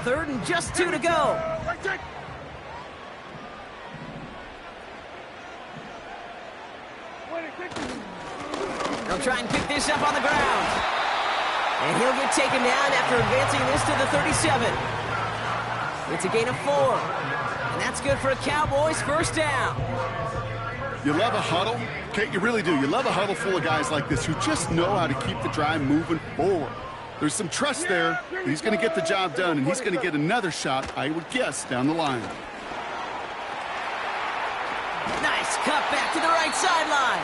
Third and just 2 to go. They'll try and pick this up on the ground. And he'll get taken down after advancing this to the 37. It's a gain of 4. And that's good for a Cowboys first down. You love a huddle? Kate, you really do. You love a huddle full of guys like this who just know how to keep the drive moving forward. There's some trust there. He's going to get the job done, and he's going to get another shot, I would guess, down the line. Nice cut back to the right sideline.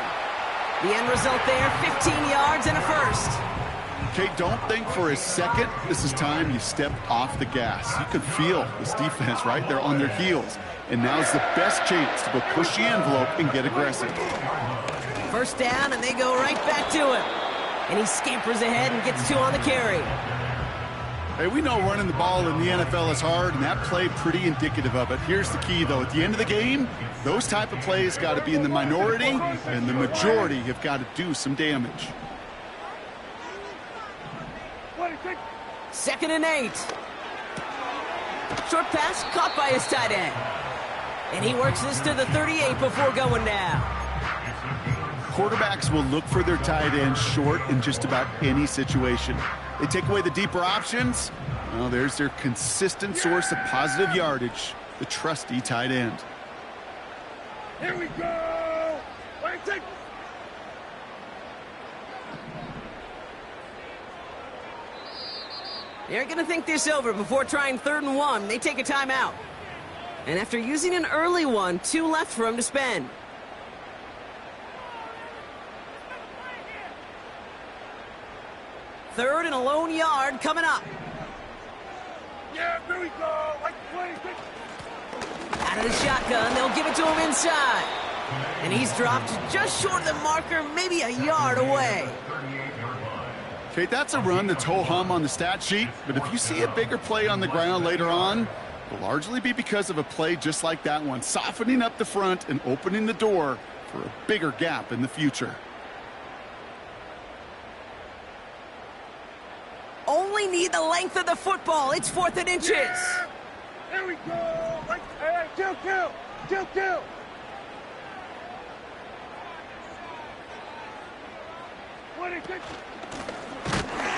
The end result there, 15 yards and a first. Kate, don't think for a second this is time you step off the gas. You can feel this defense, right? They're on their heels. And now's the best chance to go push the envelope and get aggressive. First down, and they go right back to him. And he scampers ahead and gets 2 on the carry. Hey, we know running the ball in the NFL is hard, and that play pretty indicative of it. Here's the key, though. At the end of the game, those type of plays got to be in the minority, and the majority have got to do some damage. 2nd and 8. Short pass caught by his tight end. And he works this to the 38 before going down. Quarterbacks will look for their tight end short in just about any situation. They take away the deeper options. Well, there's their consistent source of positive yardage, the trusty tight end. Here we go! Wait, They're going to think this over before trying 3rd and 1. They take a timeout. And after using an early one, 2 left for him to spend. Third and a lone yard coming up. Yeah, here we go! Out of the shotgun, they'll give it to him inside. And he's dropped just short of the marker, maybe a yard away. Okay, that's a run that's ho-hum on the stat sheet, but if you see a bigger play on the ground later on, it'll largely be because of a play just like that one, softening up the front and opening the door for a bigger gap in the future. Only need the length of the football. It's 4th and inches. Yeah. Here we go! Kill!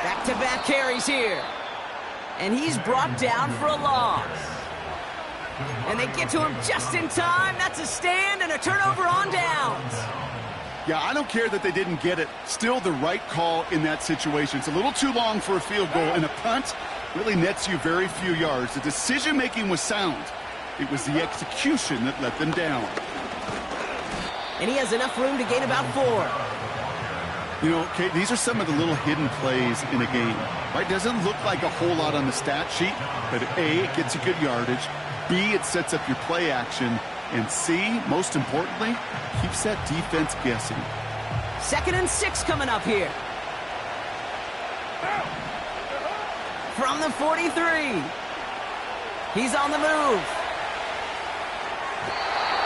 Back-to-back carries here. And he's brought down for a loss. And they get to him just in time. That's a stand and a turnover on downs. Yeah, I don't care that they didn't get it. Still the right call in that situation. It's a little too long for a field goal, and a punt really nets you very few yards. The decision-making was sound. It was the execution that let them down. And he has enough room to gain about 4. You know, Kate, these are some of the little hidden plays in a game, right? Doesn't look like a whole lot on the stat sheet, but A, it gets you good yardage. B, it sets up your play action. And C, most importantly, keeps that defense guessing. 2nd and 6 coming up here. From the 43. He's on the move.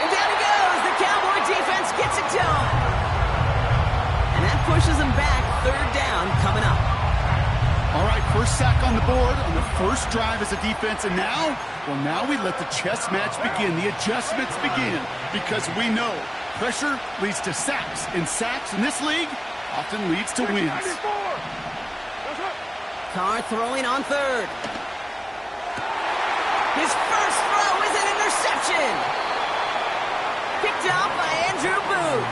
And down he goes. The Cowboy defense gets it done. And that pushes them back. 3rd down coming up. All right, first sack on the board on the first drive as a defense, and now we let the chess match begin, the adjustments begin, because we know pressure leads to sacks, and sacks in this league often leads to wins. Carr throwing on 3rd. His first throw is an interception. Picked off by Andrew Booth.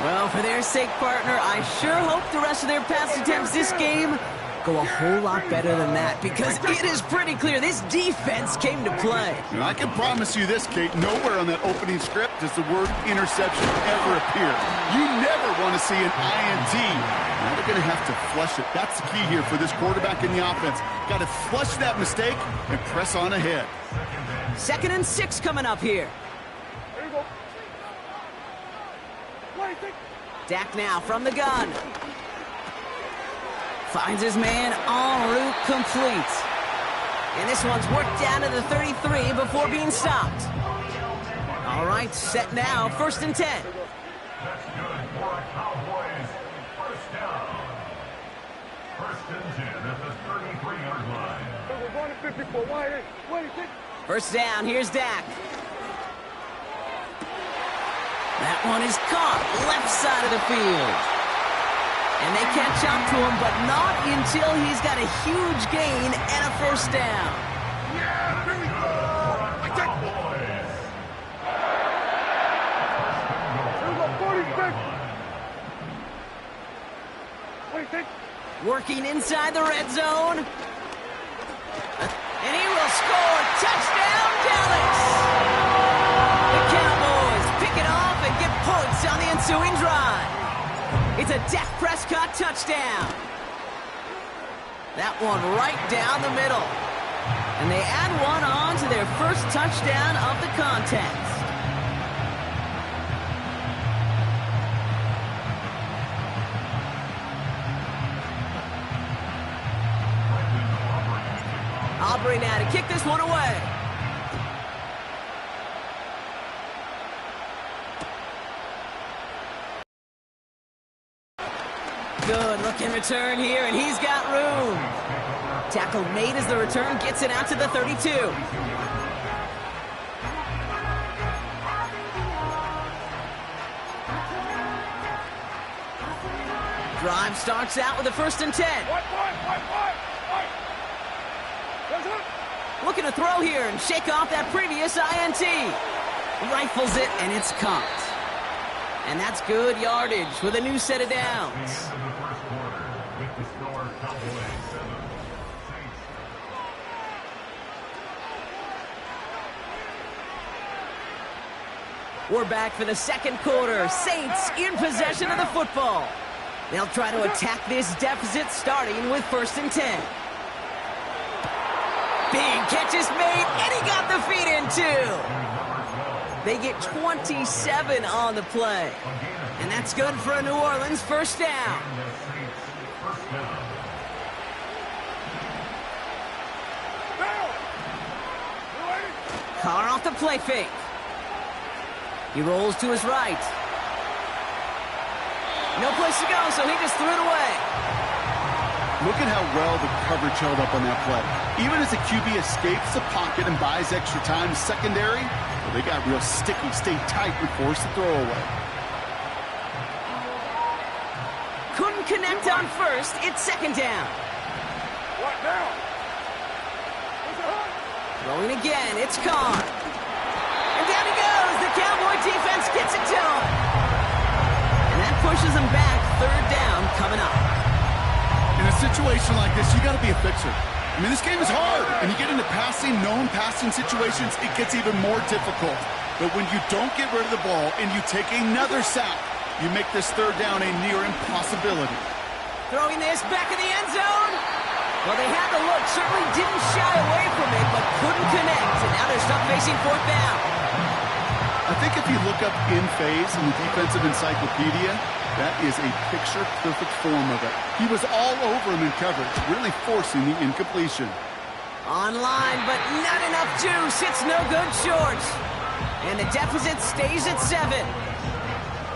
Well, for their sake, partner, I sure hope the rest of their pass attempts this game go a whole lot better than that, because it is pretty clear this defense came to play. And I can promise you this, Kate, nowhere on that opening script does the word interception ever appear. You never want to see an INT. Now they're going to have to flush it. That's the key here for this quarterback in the offense. Got to flush that mistake and press on ahead. 2nd and 6 coming up here. Dak now from the gun. Finds his man en route complete. And this one's worked down to the 33 before being stopped. All right, set now, 1st and 10. That's good for a Cowboys first down. 1st and 10 at the 33-yard line. 54. Why is it? First down, here's Dak. That one is caught, left side of the field. And they catch up to him, but not until he's got a huge gain and a first down. Yeah, here we go. I take it. Here we go, 46. What do you think? Working inside the red zone. And he will score. Touchdown, Dallas! The Cowboys pick it off and get points on the ensuing drive. It's a Dak Prescott touchdown. That one right down the middle. And they add one on to their first touchdown of the contest. Aubrey now to kick this one away. Good looking return here, and he's got room. Tackle made as the return gets it out to the 32. Drive starts out with a 1st and 10. What? Looking to throw here and shake off that previous INT. Rifles it, and it's caught. And that's good yardage with a new set of downs. We're back for the second quarter. Saints in possession of the football. They'll try to attack this deficit starting with 1st and 10. Big catch is made, and he got the feet in too. They get 27 on the play. And that's good for a New Orleans first down. Carr off the play fake. He rolls to his right. No place to go, so he just threw it away. Look at how well the coverage held up on that play. Even as the QB escapes the pocket and buys extra time secondary, well, they got real sticky, stayed tight, and forced the throw away. Couldn't connect on first. It's 2nd down. What now? Throwing again. It's Carr. And down he goes. The Cowboy defense gets it to him. And that pushes him back. 3rd down coming up. In a situation like this, you got to be a fixer. I mean, this game is hard, and you get into known passing situations, it gets even more difficult. But when you don't get rid of the ball and you take another sack, you make this 3rd down a near impossibility. Throwing this back in the end zone. Well, they had the look, certainly didn't shy away from it, but couldn't connect, and now they're stuck facing 4th down. I think if you look up in phase in the defensive encyclopedia, that is a picture-perfect form of it. He was all over him in coverage, really forcing the incompletion. Online, but not enough juice. It's no good short. And the deficit stays at 7.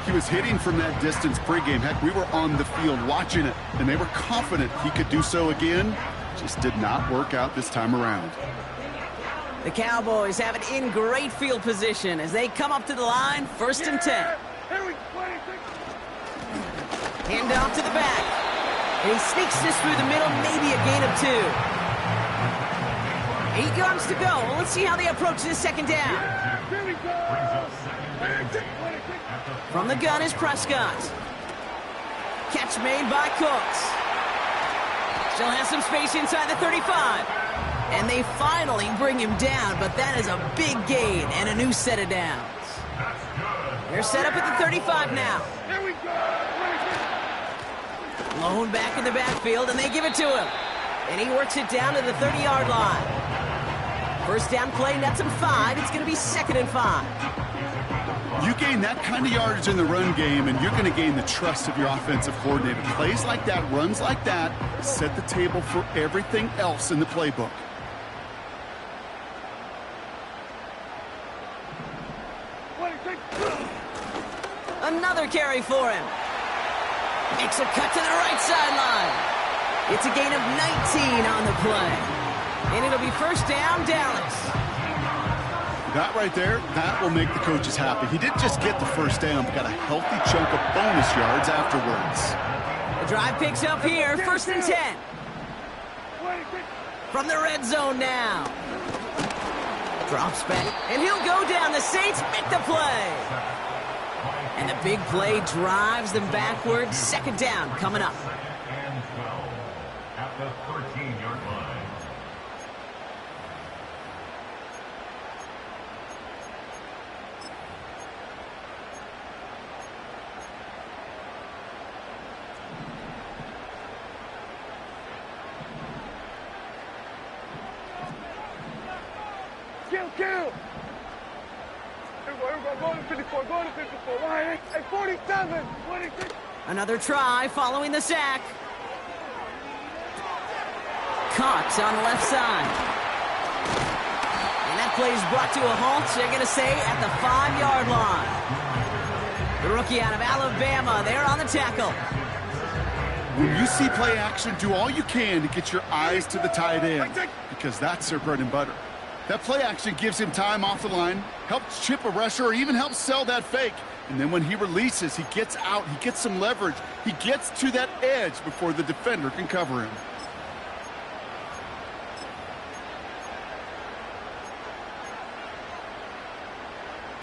He was hitting from that distance pregame. Heck, we were on the field watching it, and they were confident he could do so again. Just did not work out this time around. The Cowboys have it in great field position as they come up to the line, 1st and 10. Hand off to the back. And he sneaks this through the middle, maybe a gain of 2. 8 yards to go. Well, let's see how they approach this 2nd down. From the gun is Prescott. Catch made by Cooks. Still has some space inside the 35. And they finally bring him down, but that is a big gain and a new set of downs. They're set up at the 35 now. Lone back in the backfield, and they give it to him. And he works it down to the 30-yard line. 1st down play, nets him 5. It's going to be 2nd and 5. You gain that kind of yardage in the run game, and you're going to gain the trust of your offensive coordinator. Plays like that, runs like that, set the table for everything else in the playbook. Another carry for him. Makes a cut to the right sideline. It's a gain of 19 on the play. And it'll be first down, Dallas. That right there, that will make the coaches happy. He didn't just get the first down, but got a healthy chunk of bonus yards afterwards. The drive picks up here, first and 10. From the red zone now. Drops back, and he'll go down. The Saints make the play. And the big play drives them backwards. Second down coming up. And 12 at the 13-yard line. Kill! Here we go, go to 54, go to 54. Right, hey, 47, 26. Another try following the sack. Caught on the left side. And that play is brought to a halt, they're going to say, at the 5-yard line. The rookie out of Alabama, they're on the tackle. When you see play action, do all you can to get your eyes to the tight end, because that's their bread and butter. That play action gives him time off the line, helps chip a rusher, or even helps sell that fake. And then when he releases, he gets out, he gets some leverage. He gets to that edge before the defender can cover him.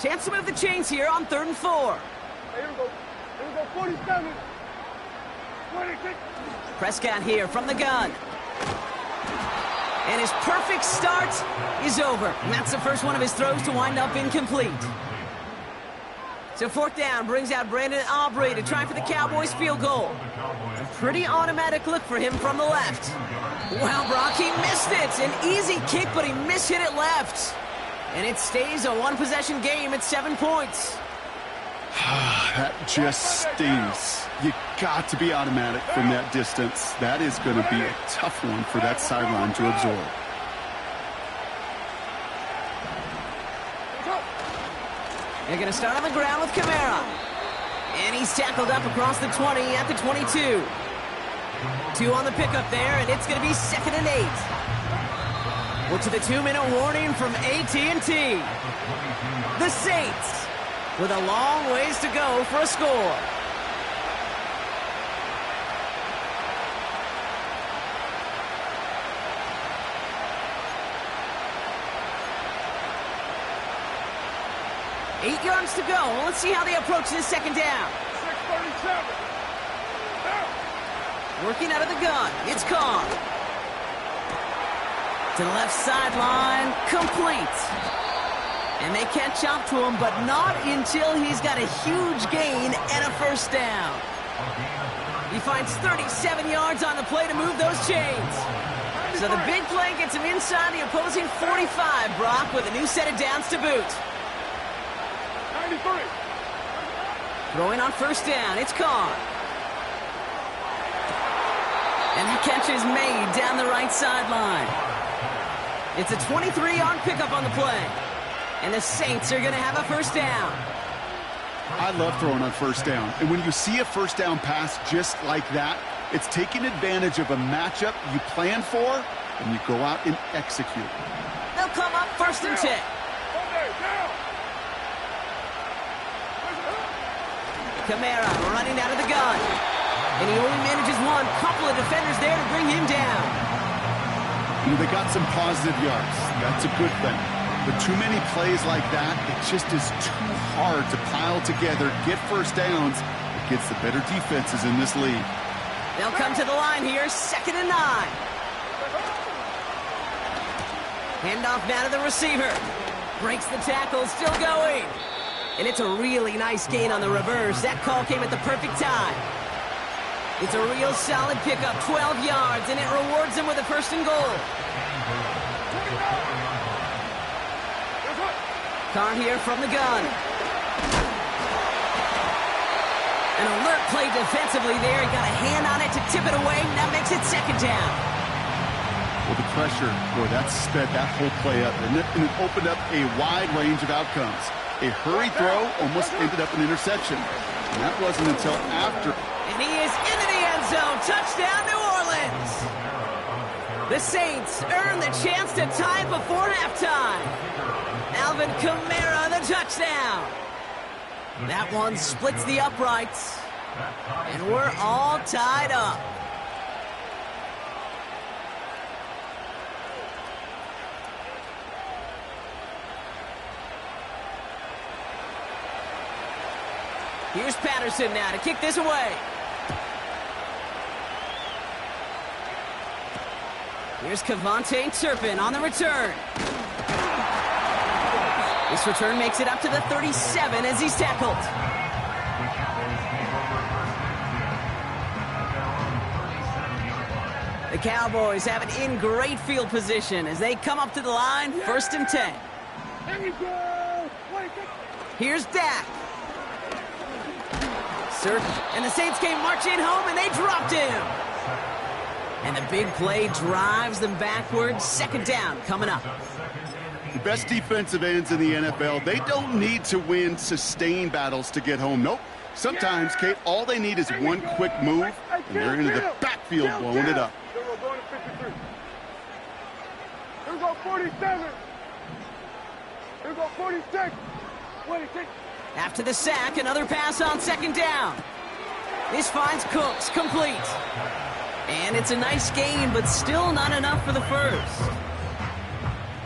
Chance to move the chains here on 3rd and 4. Hey, here we go, 47, 26. Prescott here from the gun. And his perfect start is over. And that's the first one of his throws to wind up incomplete. So 4th down brings out Brandon Aubrey to try for the Cowboys field goal. A pretty automatic look for him from the left. Well, Brock, he missed it. An easy kick, but he mishit it left. And it stays a one-possession game at 7 points. That just stings. You got to be automatic from that distance. That is going to be a tough one for that sideline to absorb. They're going to start on the ground with Kamara. And he's tackled up across the 20 at the 22. 2 on the pickup there, and it's going to be 2nd and 8. We're to the 2-minute warning from AT&T. The Saints with a long ways to go for a score. Eight yards to go. Let's see how they approach this second down. 6:37. Working out of the gun. It's Carr. To the left sideline. Complete. And they catch up to him, but not until he's got a huge gain and a first down. He finds 37 yards on the play to move those chains. So the big play gets him inside the opposing 45, Brock, with a new set of downs to boot. 93. Throwing on first down, it's Carr. And the catch is made down the right sideline. It's a 23-yard pickup on the play. And the Saints are going to have a first down. I love throwing on first down. And when you see a first down pass just like that, it's taking advantage of a matchup you plan for, and you go out and execute. They'll come up 1st and 10. Kamara running out of the gun. And he only manages one. Couple of defenders there to bring him down. You know, they got some positive yards. That's a good thing. But too many plays like that, it just is too hard to pile together, get first downs against the better defenses in this league. They'll come to the line here, 2nd and 9. Handoff now to the receiver. Breaks the tackle, still going. And it's a really nice gain on the reverse. That call came at the perfect time. It's a real solid pickup, 12 yards, and it rewards him with a 1st and goal. Carr here from the gun. An alert play defensively there. He got a hand on it to tip it away. That makes it 2nd down. Well, the pressure, boy, that sped that whole play up. And it opened up a wide range of outcomes. A hurry throw almost ended up an interception. And that wasn't until after. And he is into the end zone. Touchdown, New Orleans. The Saints earn the chance to tie it before halftime. Alvin Kamara, the touchdown. That one splits the uprights. And we're all tied up. Here's Patterson now to kick this away. Here's Kevontae Turpin on the return. This return makes it up to the 37 as he's tackled. The Cowboys have it in great field position as they come up to the line, 1st and 10. There you go. Here's Dak. And the Saints came marching home, and they dropped him. And the big play drives them backwards. 2nd down coming up. The best defensive ends in the NFL, they don't need to win sustained battles to get home. Nope. Sometimes, Kate, all they need is one quick move, and they're into the backfield blowing it up. Here we go, going to 53. Here we go, 47. Here we go, 46. 26. After the sack, another pass on 2nd down. This finds Cooks, complete. And it's a nice gain, but still not enough for the first.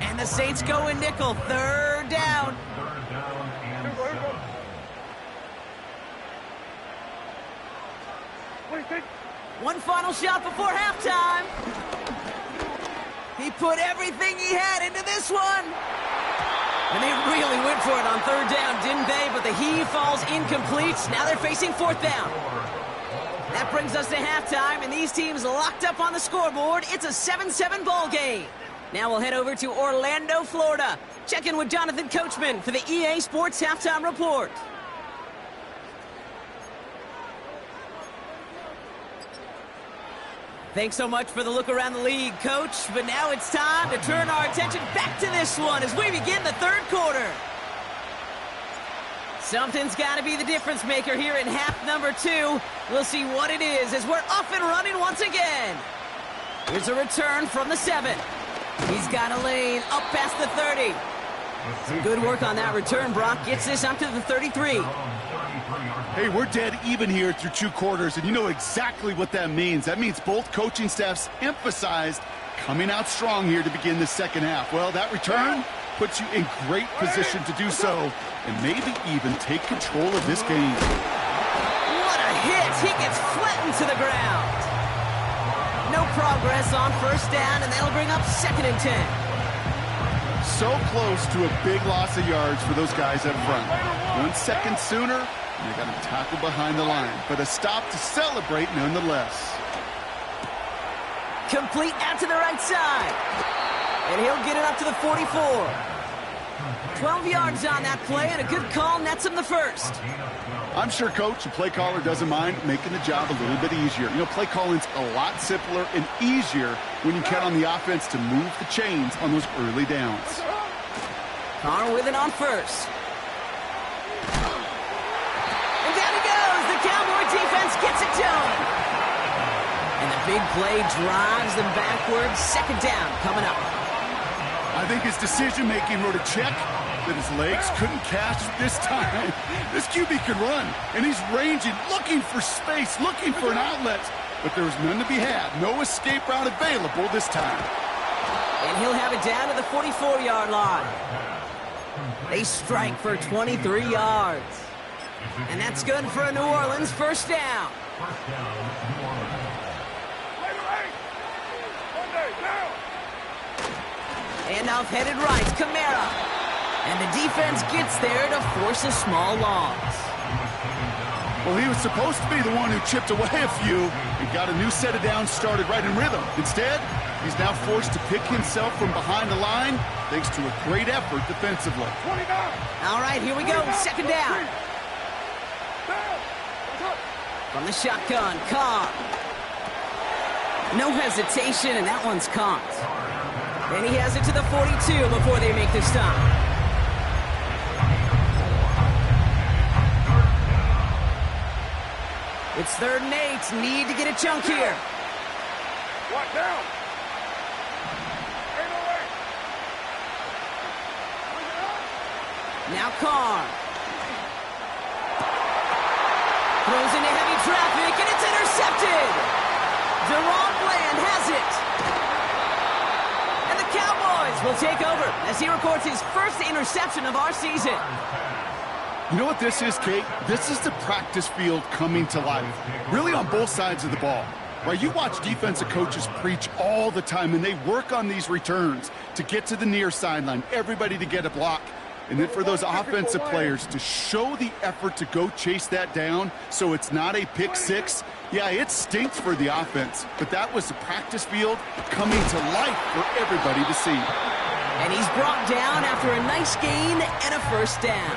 And the Saints go in nickel, 3rd down. Here we go. 26. One final shot before halftime. He put everything he had into this one. And they really went for it on 3rd down, didn't they? But the heave falls incomplete. Now they're facing 4th down. That brings us to halftime, and these teams locked up on the scoreboard. It's a 7-7 ball game. Now we'll head over to Orlando, Florida. Check in with Jonathan Coachman for the EA Sports Halftime Report. Thanks so much for the look around the league, Coach. But now it's time to turn our attention back to this one as we begin the 3rd quarter. Something's got to be the difference maker here in half number 2. We'll see what it is as we're off and running once again. Here's a return from the 7. He's got a lane up past the 30. Some good work on that return. Brock gets this up to the 33. Hey, we're dead even here through 2 quarters, and you know exactly what that means. That means both coaching staffs emphasized coming out strong here to begin the 2nd half. Well, that return puts you in great position to do so, and maybe even take control of this game. What a hit! He gets flattened to the ground. No progress on 1st down, and that'll bring up 2nd and 10. So close to a big loss of yards for those guys up front. 1 second sooner, and they got him tackled behind the line. But a stop to celebrate nonetheless. Complete out to the right side. And he'll get it up to the 44. 12 yards on that play, and a good call nets him the first. I'm sure, Coach, the play caller doesn't mind making the job a little bit easier. You know, play calling's a lot simpler and easier when you count on the offense to move the chains on those early downs. Carr with it on first. And down he goes. The Cowboy defense gets it done. And the big play drives them backwards. 2nd down coming up. I think his decision-making wrote a check that his legs couldn't catch this time. This QB can run, and he's ranging, looking for space, looking for an outlet. But there was none to be had. No escape route available this time. And he'll have it down to the 44-yard line. They strike for 23 yards. And that's good for a New Orleans 1st down. Handoff headed right, Kamara. And the defense gets there to force a small loss. Well, he was supposed to be the one who chipped away a few and got a new set of downs started right in rhythm. Instead, he's now forced to pick himself from behind the line thanks to a great effort defensively. All right, here we go, 2nd down. From the shotgun, Carr. No hesitation, and that one's caught. And he has it to the 42 before they make the stop. It's 3rd and 8. Need to get a chunk here. Watch down. Now Carr. Throws into heavy traffic, and it's intercepted. Deron Bland has it. And the Cowboys will take over as he records his first interception of our season. You know what this is, Kate? This is the practice field coming to life, really on both sides of the ball. Right, you watch defensive coaches preach all the time, and they work on these returns to get to the near sideline, everybody to get a block. And then for those offensive players to show the effort to go chase that down so it's not a pick six, yeah, it stinks for the offense. But that was the practice field coming to life for everybody to see. And he's brought down after a nice gain and a first down.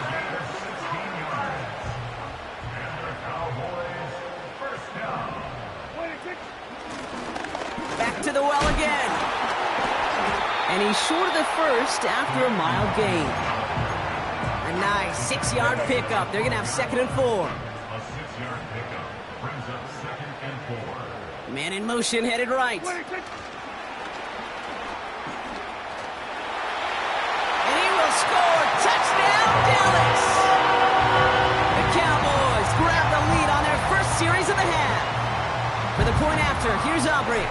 Back to the well again. And he's short of the first after a mild gain. A nice 6-yard pickup. They're going to have 2nd and 4. A 6-yard pickup brings up 2nd and 4. Man in motion, headed right. And he will score. Touchdown, Dallas. The Cowboys grab the lead on their first series of the half. For the point after, here's Aubrey.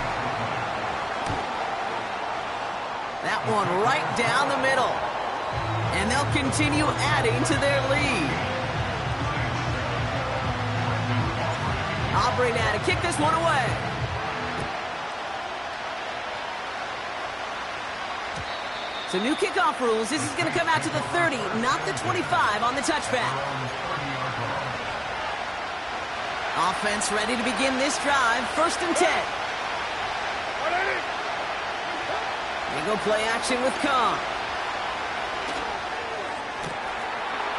That one right down the middle. And they'll continue adding to their lead. Aubrey now to kick this one away. So new kickoff rules. This is going to come out to the 30, not the 25 on the touchback. Offense ready to begin this drive. 1st and 10. They go play action with Carr.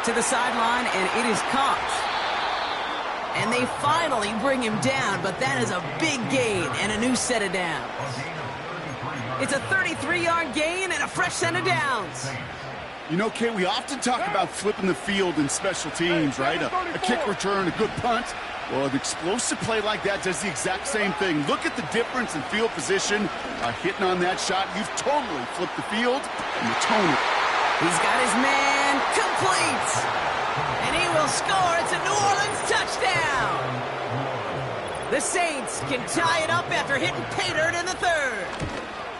To the sideline, and it is caught. And they finally bring him down, but that is a big gain and a new set of downs. It's a 33-yard gain and a fresh set of downs. You know, Kate, we often talk about flipping the field in special teams, right? A kick return, a good punt. Well, an explosive play like that does the exact same thing. Look at the difference in field position. Hitting on that shot, you've totally flipped the field and the tone. He's got his man complete. And he will score. It's a New Orleans touchdown. The Saints can tie it up after hitting pay dirt in the 3rd.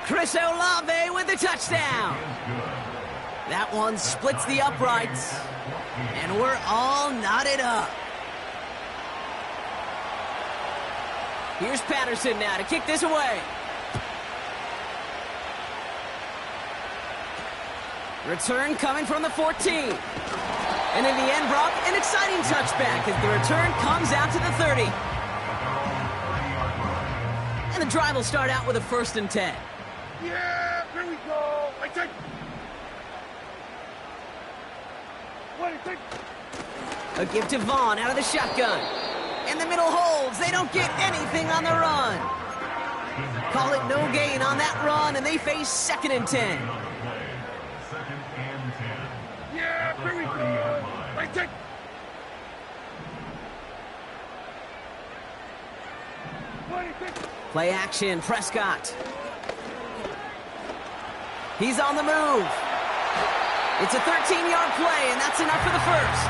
Chris Olave with the touchdown. That one splits the uprights. And we're all knotted up. Here's Patterson now to kick this away. Return coming from the 14. And in the end, Brock, an exciting touchback as the return comes out to the 30. And the drive will start out with a 1st and 10. Yeah, here we go. I take. A give to Vaughn out of the shotgun. And the middle holds. They don't get anything on the run. Call it no gain on that run, and they face 2nd and 10. Yeah, here we go. I take. Play action, Prescott. He's on the move. It's a 13-yard play, and that's enough for the first.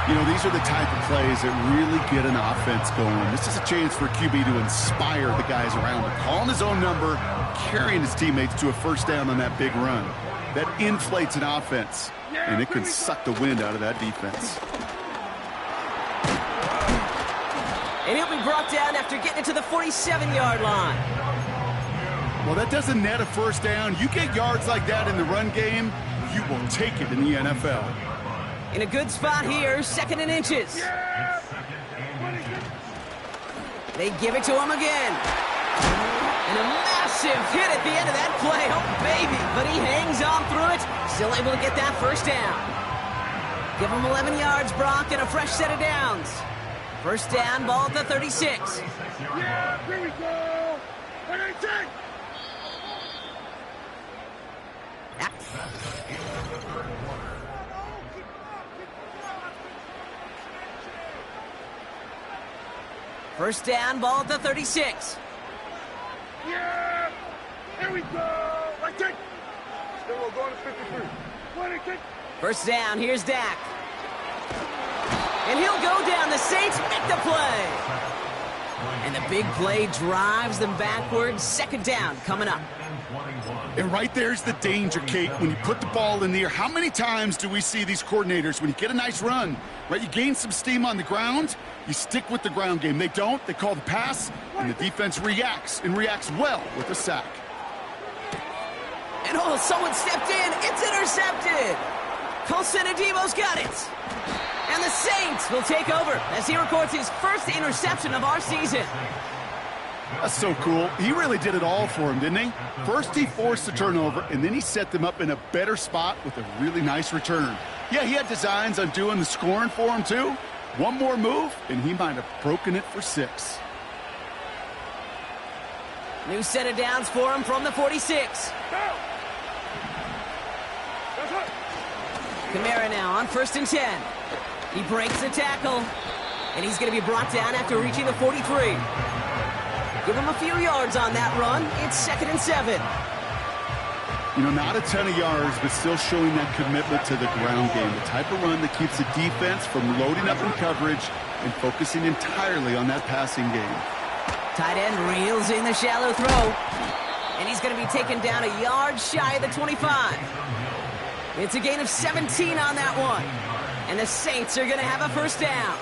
You know, these are the type of plays that really get an offense going. This is a chance for QB to inspire the guys around him. Calling his own number, carrying his teammates to a first down on that big run. That inflates an offense, and it can suck the wind out of that defense. And he'll be brought down after getting it to the 47-yard line. Well, that doesn't net a first down. You get yards like that in the run game, you will take it in the NFL. In a good spot here, 2nd and inches. They give it to him again. And a massive hit at the end of that play. Oh, baby. But he hangs on through it. Still able to get that first down. Give him 11 yards, Brock, and a fresh set of downs. First down, ball at the 36. Yeah, here we go. And I take. First down, ball at the 36. Yeah! Here we go! I take! Then we'll go to 53. 26. First down, here's Dak. And he'll go down. The Saints make the play. And the big play drives them backwards. Second down coming up. And right there's the danger, Kate. When you put the ball in the air, how many times do we see these coordinators, when you get a nice run, right, you gain some steam on the ground, you stick with the ground game. They don't. They call the pass, and the defense reacts, and reacts well with a sack. And oh, someone stepped in. It's intercepted. Colson Adebo's got it. And the Saints will take over as he records his first interception of our season. That's so cool. He really did it all for him, didn't he? First he forced the turnover, and then he set them up in a better spot with a really nice return. Yeah, he had designs on doing the scoring for him, too. One more move, and he might have broken it for 6. New set of downs for him from the 46. Kamara now on 1st and 10. He breaks the tackle, and he's going to be brought down after reaching the 43. Give him a few yards on that run. It's 2nd and 7. You know, not a ton of yards, but still showing that commitment to the ground game. The type of run that keeps the defense from loading up in coverage and focusing entirely on that passing game. Tight end reels in the shallow throw. And he's going to be taken down a yard shy of the 25. It's a gain of 17 on that one. And the Saints are going to have a first down.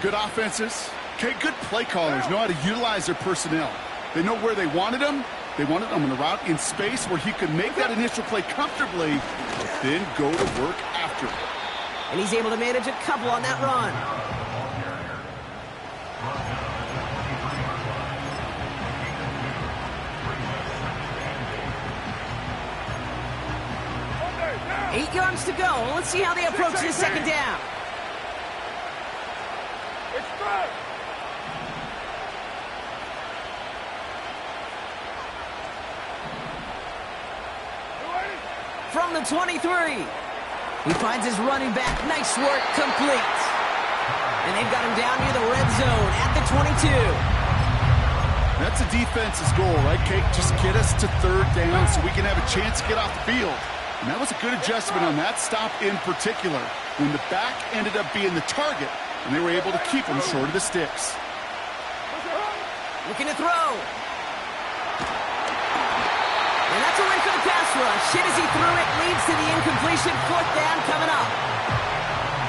Good offenses. Okay, good play callers know how to utilize their personnel. They know where they wanted them. They wanted them on the route in space where he could make that initial play comfortably, but then go to work after it. And he's able to manage a couple on that run. Okay, 8 yards to go. Let's see how they approach this second down. It's third. From the 23. He finds his running back. Nice work, complete. And they've got him down near the red zone at the 22. That's a defense's goal, right, Kate? Just get us to 3rd down so we can have a chance to get off the field. And that was a good adjustment on that stop in particular, when the back ended up being the target, and they were able to keep him short of the sticks. Looking to throw. And that's a win for the pass rush. Hit as he threw it, leads to the incompletion. 4th down coming up.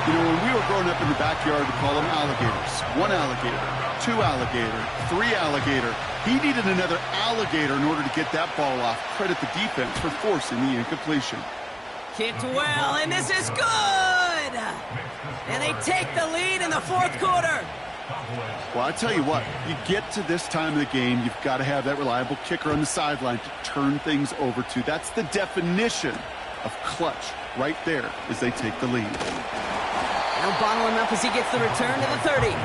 You know, when we were growing up in the backyard, we call them alligators. 1 alligator, 2 alligator, 3 alligator. He needed another alligator in order to get that ball off. Credit the defense for forcing the incompletion. Kicked well, and this is good! And they take the lead in the 4th quarter. Well, I tell you what, you get to this time of the game, you've got to have that reliable kicker on the sideline to turn things over to. That's the definition of clutch right there as they take the lead. They'll bottle him up as he gets the return to the 30.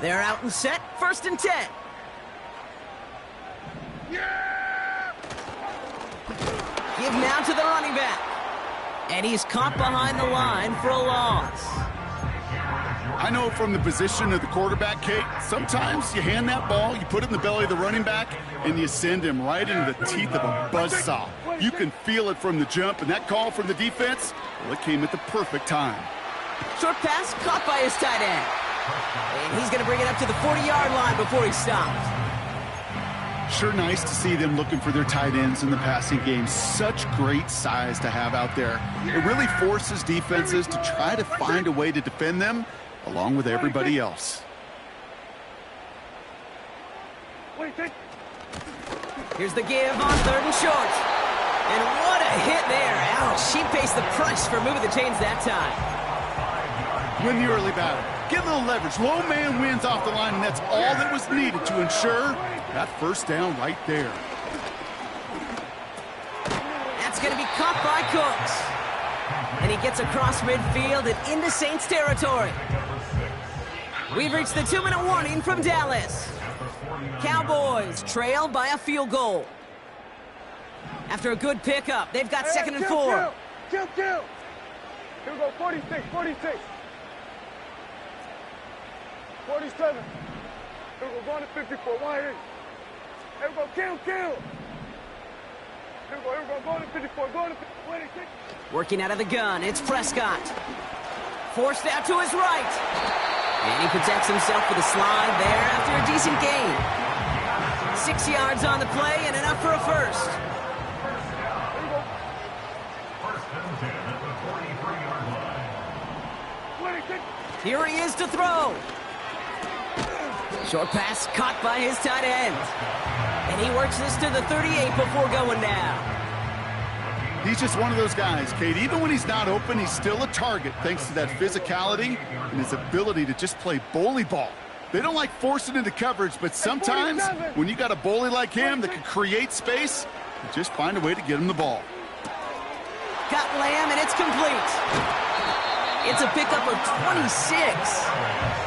They're out and set, 1st and 10. Give now to the running back. And he's caught behind the line for a loss. I know from the position of the quarterback, Kate, sometimes you hand that ball, you put it in the belly of the running back, and you send him right into the teeth of a buzzsaw. You can feel it from the jump, and that call from the defense, well, it came at the perfect time. Short pass caught by his tight end. And he's going to bring it up to the 40-yard line before he stops. Sure nice to see them looking for their tight ends in the passing game. Such great size to have out there. It really forces defenses to try to find a way to defend them along with everybody else. Here's the give on 3rd and short. And what a hit there. Ouch, she pays the price for moving the chains that time. Win the early battle. Get a little leverage. Low man wins off the line, and that's all that was needed to ensure that first down right there. That's going to be caught by Cooks. And he gets across midfield and into Saints territory. We've reached the 2-minute warning from Dallas. Cowboys trail by a field goal. After a good pickup, they've got 2nd and 4. Kill. Here we go, 46. 47. Here we go, going to 54, 180. Here we go, kill. Here we go, going to 54, going to 54, 186. Working out of the gun, it's Prescott. Forced out to his right. And he protects himself with a slide there after a decent gain. 6 yards on the play and enough for a first. Here we go. First and 10 at the 43-yard line. 26. Here he is to throw. Short pass caught by his tight end. And he works this to the 38 before going down. He's just one of those guys, Kate. Even when he's not open, he's still a target thanks to that physicality and his ability to just play bully ball. They don't like forcing into coverage, but sometimes when you got a bully like him that can create space, you just find a way to get him the ball. Got Lamb, and it's complete. It's a pickup of 26.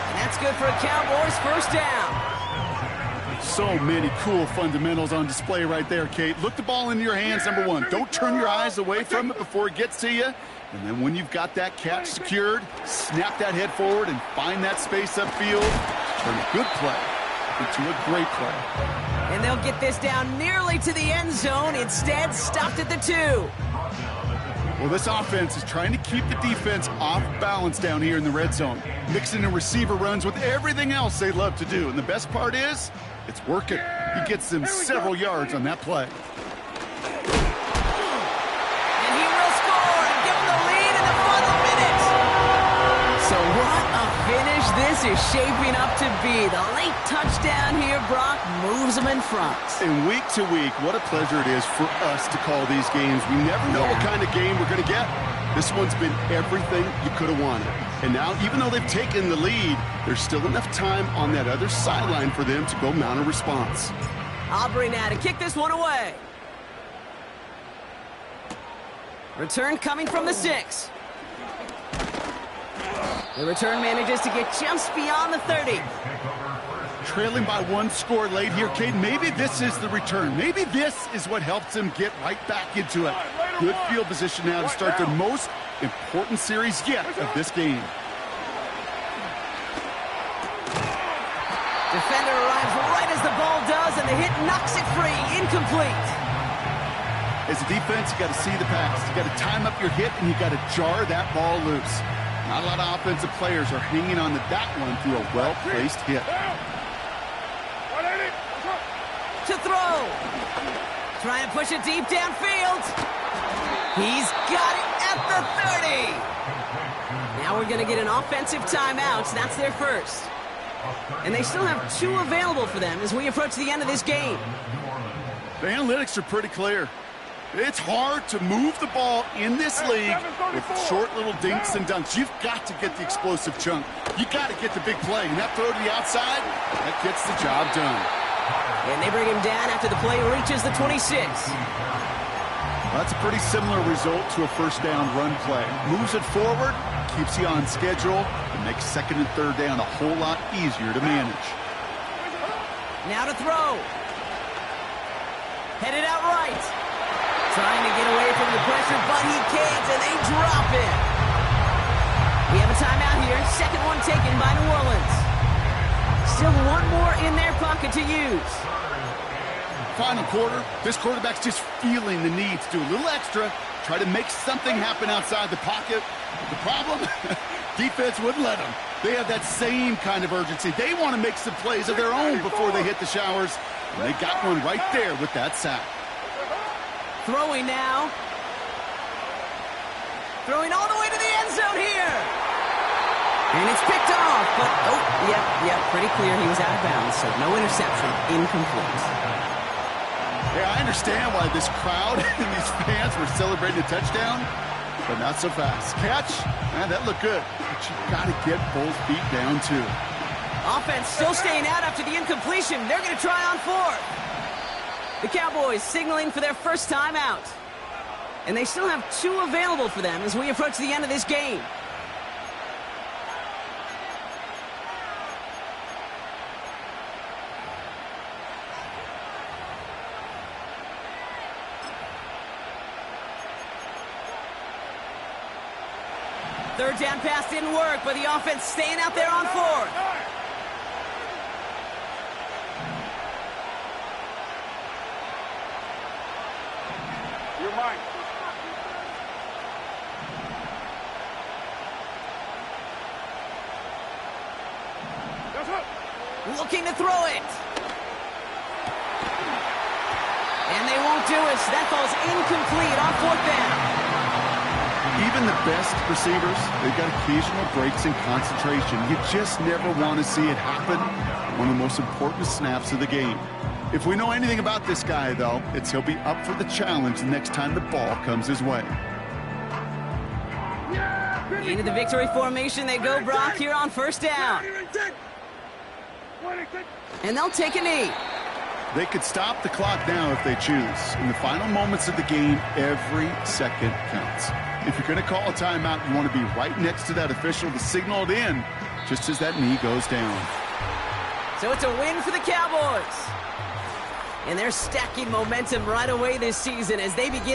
And that's good for a Cowboys first down. So many cool fundamentals on display right there, Kate. Look the ball into your hands, number one. Don't turn your eyes away from it before it gets to you. And then when you've got that catch secured, snap that head forward and find that space upfield. Turn a good play into a great play. And they'll get this down nearly to the end zone. Instead, stopped at the 2. Well, this offense is trying to keep the defense off balance down here in the red zone, mixing in receiver runs with everything else they love to do. And the best part is, it's working. He gets them several yards on that play. And he will score and give them the lead in the final minute. So what a finish this is shaping up to be. The late touchdown here, Brock, moves them in front. And week to week, what a pleasure it is for us to call these games. We never know what kind of game we're going to get. This one's been everything you could have wanted. And now, even though they've taken the lead, there's still enough time on that other sideline for them to go mount a response. Aubrey now to kick this one away. Return coming from the 6. The return manages to get just beyond the 30. Trailing by 1 score late here, Cade. Maybe this is the return. Maybe this is what helps them get right back into it. Good field position now to start their most important series yet of this game. Defender arrives right as the ball does, and the hit knocks it free. Incomplete. As a defense, you got to see the pass. You got to time up your hit, and you got to jar that ball loose. Not a lot of offensive players are hanging on to that one through a well-placed hit. To throw. Trying to push it deep downfield. He's got it at the 30. Now we're going to get an offensive timeout. That's their first. And they still have 2 available for them as we approach the end of this game. The analytics are pretty clear. It's hard to move the ball in this league with short little dinks and dunks. You've got to get the explosive chunk. You got to get the big play. And that throw to the outside, that gets the job done. And they bring him down after the play reaches the 26. That's a pretty similar result to a first down run play. Moves it forward, keeps you on schedule, and makes second and third down a whole lot easier to manage. Now to throw. Headed out right. Trying to get away from the pressure, but he can't, and they drop it. We have a timeout here. Second one taken by New Orleans. Still 1 more in their pocket to use. Final quarter, this quarterback's just feeling the need to do a little extra, try to make something happen outside the pocket. The problem? Defense wouldn't let them. They have that same kind of urgency. They want to make some plays of their own before they hit the showers, and they got one right there with that sack. Throwing now. Throwing all the way to the end zone here. And it's picked off, but, pretty clear he was out of bounds, so no interception, incomplete. Yeah, I understand why this crowd and these fans were celebrating a touchdown, but not so fast. Catch, man, that looked good, but you got to get both feet down, too. Offense still staying out after the incompletion. They're going to try on 4th. The Cowboys signaling for their first time out. And they still have 2 available for them as we approach the end of this game. Third down pass didn't work, but the offense staying out there on 4th. line. That's it. Looking to throw it. And they won't do it. So that falls incomplete on 4th down. Even the best receivers, they've got occasional breaks in concentration. You just never want to see it happen. One of the most important snaps of the game. If we know anything about this guy, though, it's he'll be up for the challenge the next time the ball comes his way. Into the victory formation they go, Brock, here on 1st down. And they'll take a knee. They could stop the clock now if they choose. In the final moments of the game, every second counts. If you're going to call a timeout, you want to be right next to that official to signal it in just as that knee goes down. So it's a win for the Cowboys. And they're stacking momentum right away this season as they begin the